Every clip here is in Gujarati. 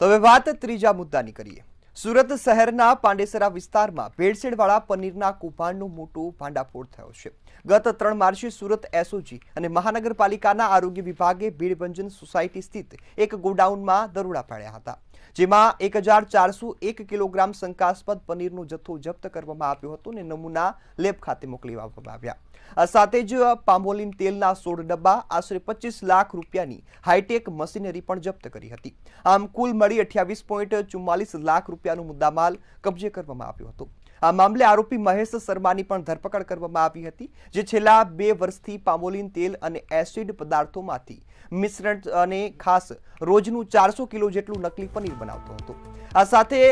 તો હવે વાત ત્રીજા મુદ્દાની કરીએ। સુરત શહેરના પાંડેસરા વિસ્તારમાં ભેળસેળવાળા પનીરના કૌભાંડનું મોટું ભાંડાફોડ થયો છે। ગત 3 માર્ચે સુરત એસઓજી અને મહાનગરપાલિકાના આરોગ્ય વિભાગે ભીડભંજન સોસાયટી સ્થિત એક ગોડાઉનમાં દરોડા પાડ્યા હતા, જેમાં 1401 કિલોગ્રામ શંકાસ્પદ પનીરનો જથ્થો જપ્ત કરવામાં આવ્યો હતો અને નમૂના લેબ ખાતે મોકલી આપવામાં આવ્યા। આ સાથે જ પામોલીન તેલના 16 ડબ્બા, આશરે 25 લાખ રૂપિયાની હાઈટેક મશીનરી પણ જપ્ત કરી હતી। આમ કુલ મળી 28.44 લાખ રૂપિયાનો મુદ્દામાલ કબજે કરવામાં આવ્યો હતો। આ મામલે આરોપી મહેશ શર્માની પણ ધરપકડ કરવામાં આવી હતી, જે છેલ્લા 2 વર્ષથી પામોલીન તેલ અને એસિડ પદાર્થોમાંથી મિશ્રણ અને ખાસ રોજનું 400 કિલો જેટલું નકલી પનીર બનાવતો હતો। આ સાથે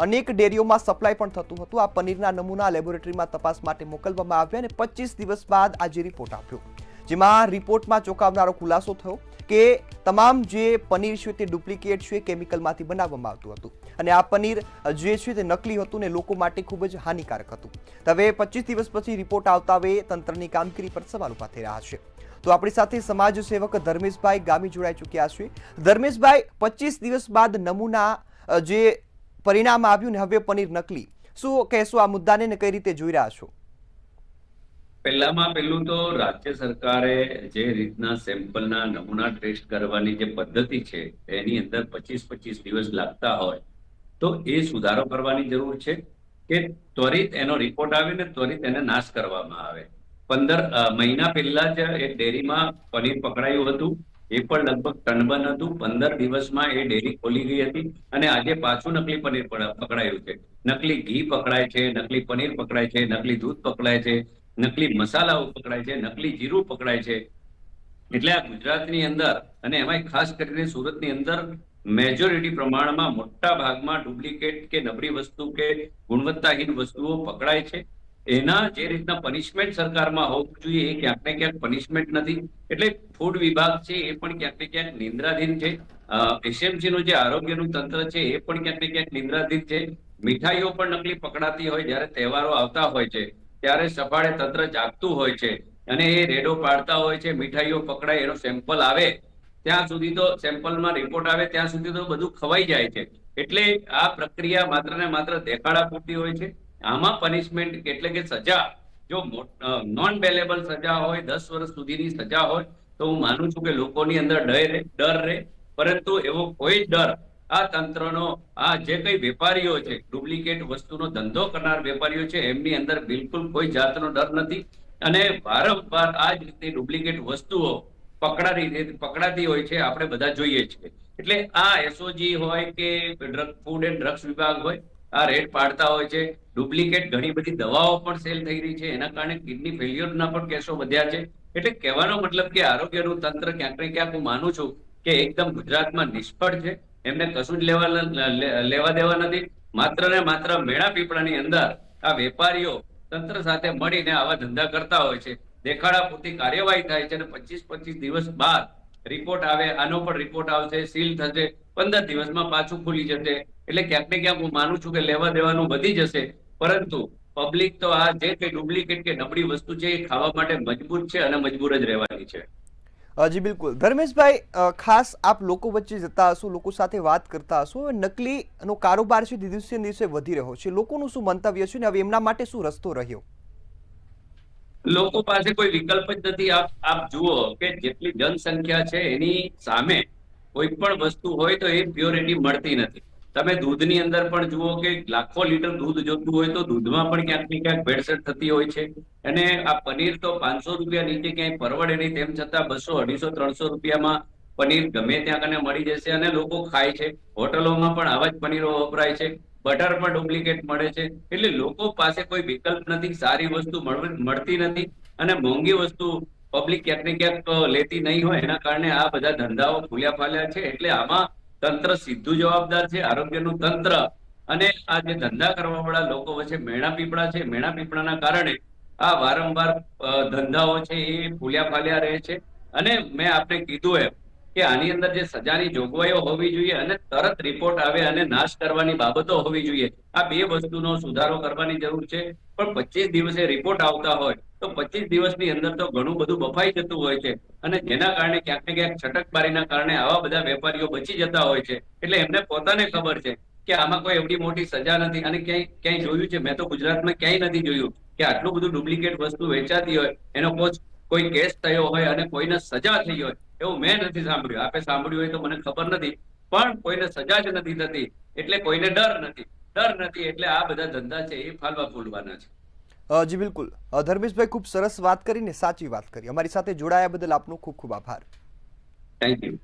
અનેક ડેરીઓમાં સપ્લાય પણ થતું હતું। આ પનીરના નમૂના લેબોરેટરીમાં તપાસ માટે મોકલવામાં આવ્યા અને 25 દિવસ બાદ આજે રિપોર્ટ આપ્યો, જેમાં રિપોર્ટમાં ચોંકાવનારો ખુલાસો થયો કે તમામ જે પનીર છે તે ડુપ્લિકેટ છે, કેમિકલમાંથી બનાવવામાં આવતું હતું અને આ પનીર જે છે તે નકલી હતું ને લોકો માટે ખૂબ જ હાનિકારક હતું। હવે 25 દિવસ પછી રિપોર્ટ આવતા હવે તંત્રની કામગીરી પર સવાલ ઉભા થઈ રહ્યા છે। તો આપણી સાથે સમાજ સેવક ધર્મેશભાઈ ગામી જોડાઈ ચૂક્યા છે। ધર્મેશભાઈ, 25 દિવસ બાદ નમૂના જે પરિણામ આવ્યું ને હવે પનીર નકલી, શું કહેશો આ મુદ્દાને ને કઈ રીતે જોઈ રહ્યા છો? પહેલું તો રાજ્ય સરકારે જે રીતના સેમ્પલના નમૂના ટેસ્ટ કરવાની જે પદ્ધતિ છે એની અંદર 25 દિવસ લાગતા હોય તો એ સુધારો કરવાની જરૂર છે કે ત્વરિત એનો રિપોર્ટ આવે ને ત્વરિત એને નાશ કરવામાં આવે। 15 મહિના પહેલા જ એક ડેરીમાં પનીર પકડાયું હતું, એ પણ લગભગ ટનબન હતું। 15 દિવસમાં એ ડેરી ખોલી ગઈ હતી અને આજે પાછું નકલી પનીર પકડાયું છે। નકલી ઘી પકડાય છે, નકલી પનીર પકડાય છે, નકલી દૂધ પકડાય છે, નકલી મસાલાઓ પકડાય છે, નકલી જીરું પકડાય છે। એટલે આ ગુજરાતની અંદર અને એમાં ખાસ કરીને સુરતની અંદર મેજોરિટી પ્રમાણમાં મોટા ભાગમાં ડુપ્લિકેટ કે નબળી વસ્તુ કે ગુણવત્તાહીન વસ્તુઓ પકડાય છે। એના જે રીતના પનિશમેન્ટ સરકારમાં હોવું જોઈએ એ ક્યાંક ને ક્યાંક પનિશમેન્ટ નથી। એટલે ફૂડ વિભાગ છે એ પણ ક્યાંક ને ક્યાંક નિંદ્રાધીન છે। એસએમસી નું જે આરોગ્યનું તંત્ર છે એ પણ ક્યાંક ને ક્યાંક નિંદ્રાધીન છે। મીઠાઈઓ પણ નકલી પકડાતી હોય, જ્યારે તહેવારો આવતા હોય છે ત્યારે સફાળે તંત્ર જાગતું હોય છે અને એ રેડો પાડતા હોય છે। મીઠાઈઓ પકડાય, એનો સેમ્પલ આવે ત્યાં સુધી તો સેમ્પલમાં રિપોર્ટ આવે ત્યાં સુધી તો બધું ખવાઈ જાય છે। એટલે આ પ્રક્રિયા માત્ર ને માત્ર દેખાડા પૂરતી હોય છે। આમાં પનિશમેન્ટ એટલે કે સજા જો નોન બેલેબલ સજા હોય, 10 વર્ષ સુધીની સજા હોય તો હું માનું છું કે લોકોની અંદર ડર રહે, પરંતુ એવો કોઈ ડર આ તંત્રનો, આ જે કઈ વેપારીઓ છે, ડુપ્લિકેટ વસ્તુનો ધંધો કરનાર વેપારીઓ છે, એમની અંદર બિલકુલ કોઈ જાતનો ડર નથી અને વારંવાર આ જ રીતની ડુપ્લિકેટ વસ્તુઓ પકડાતી હોય છે, આપણે બધા જોઈએ છીએ। એટલે આ એસઓજી હોય કે ફૂડ એન્ડ ડ્રગ્સ વિભાગ હોય, આ રેડ પાડતા હોય છે। ડુપ્લિકેટ ઘણી બધી દવાઓ પણ સેલ થઈ રહી છે, એના કારણે કિડની ફેલ્યોરના પણ કેસો વધ્યા છે। એટલે કહેવાનો મતલબ કે આરોગ્યનું તંત્ર ક્યાંક ને ક્યાંક હું માનું છું કે એકદમ ગુજરાતમાં નિષ્ફળ છે। એમને કશું જ લેવા દેવા નથી। માત્ર ને માત્ર મેણા પીપળાની અંદર આ વેપારીઓ તંત્ર સાથે મળીને આવા ધંધા કરતા હોય છે। દેખાડા પૂરતી કાર્યવાહી થાય છે અને 25 દિવસ બાદ રિપોર્ટ આવે, આનો પણ રિપોર્ટ આવશે, સીલ થશે, 15 દિવસમાં પાછું ખુલી જશે। એટલે ક્યાંક ને ક્યાંક હું માનું છું કે લેવા દેવાનું વધી જશે, પરંતુ પબ્લિક તો આ જે કઈ ડુપ્લિકેટ કે નબળી વસ્તુ છે એ ખાવા માટે મજબૂર છે અને મજબૂર જ રહેવાની છે। જી બિલકુલ ધર્મેશભાઈ, ખાસ આપ લોકો વચ્ચે જતા હશો, લોકો સાથે વાત કરતા હશો, નકલીનો કારોબાર છે દિવસે ને દિવસે વધી રહ્યો છે, લોકોનું શું મંતવ્ય છે ને હવે એમના માટે શું રસ્તો રહ્યો? લોકો પાસે કોઈ વિકલ્પ જ નથી। આપ જુઓ કે જેટલી જનસંખ્યા છે એની સામે કોઈ પણ વસ્તુ હોય તો એ પ્યોરિટી મળતી નથી। તમે દૂધની અંદર પણ જુઓ કે લાખો લીટર દૂધ જોતું હોય તો દૂધમાં પણ ક્યાંક ને ક્યાંક ભેળસેળ થતી હોય છે અને આ પનીર તો 500 રૂપિયા નીચે ક્યાંય પરવડે નહીં, તેમ છતાં 200, 250, 300 રૂપિયામાં પનીર ગમે ત્યાં કને મળી જશે અને લોકો ખાય છે। હોટલોમાં પણ આવા જ પનીરો વપરાય છે, બટર પણ ડુપ્લિકેટ મળે છે। એટલે લોકો પાસે કોઈ વિકલ્પ નથી, સારી વસ્તુ મળતી નથી અને મોંઘી વસ્તુ પબ્લિક ક્યાંક ને ક્યાંક લેતી નહીં હોય, એના કારણે આ બધા ધંધાઓ ફૂલ્યા ફાલ્યા છે। એટલે આમાં તંત્ર સીધું જવાબદાર છે, આરોગ્યનું તંત્ર અને આ જે ધંધા કરવા વાળા લોકો વચ્ચે મેણા પીપળા છે। મેણા પીપળાના કારણે આ વારંવાર ધંધાઓ છે એ ફૂલ્યા ફાલ્યા રહે છે। અને મેં આપને કીધું એમ કે આની અંદર જે સજાની જોગવાઈઓ હોવી જોઈએ અને તરત રિપોર્ટ આવે અને નાશ કરવાની બાબતો હોવી જોઈએ. આ બે વસ્તુનો સુધારો કરવાની જરૂર છે. પણ 25 દિવસે રિપોર્ટ આવતા હોય તો 25 દિવસની અંદર તો ઘણું બધું બફાઈ જતું હોય છે અને જેના કારણે ક્યાંક ને ક્યાંક છટકબારીના કારણે આવા બધા વેપારીઓ બચી જતા હોય છે. એટલે એમને પોતાને ખબર છે કે આમાં કોઈ એવડી મોટી સજા નથી અને ક્યાંય જોયું છે, મેં તો ગુજરાતમાં ક્યાંય નથી જોયું કે આટલું બધું ડુપ્લિકેટ વસ્તુ વેચાતી હોય, એનો કોઈ કેસ થયો હોય અને કોઈને સજા થઈ હોય એવું મેં નથી સાંભળ્યું. આપે સાંભળ્યું હોય તો મને ખબર નથી, પણ કોઈને સજા જ નથી થતી એટલે કોઈને ડર નથી એટલે આ બધા ધંધા છે એ ફાલવા ફૂલવાના છે. જી બિલકુલ. ધર્મેશભાઈ, ખૂબ સરસ વાત કરીને સાચી વાત કરી. અમારી સાથે જોડાયા બદલ આપનો ખૂબ ખૂબ આભાર. Thank you.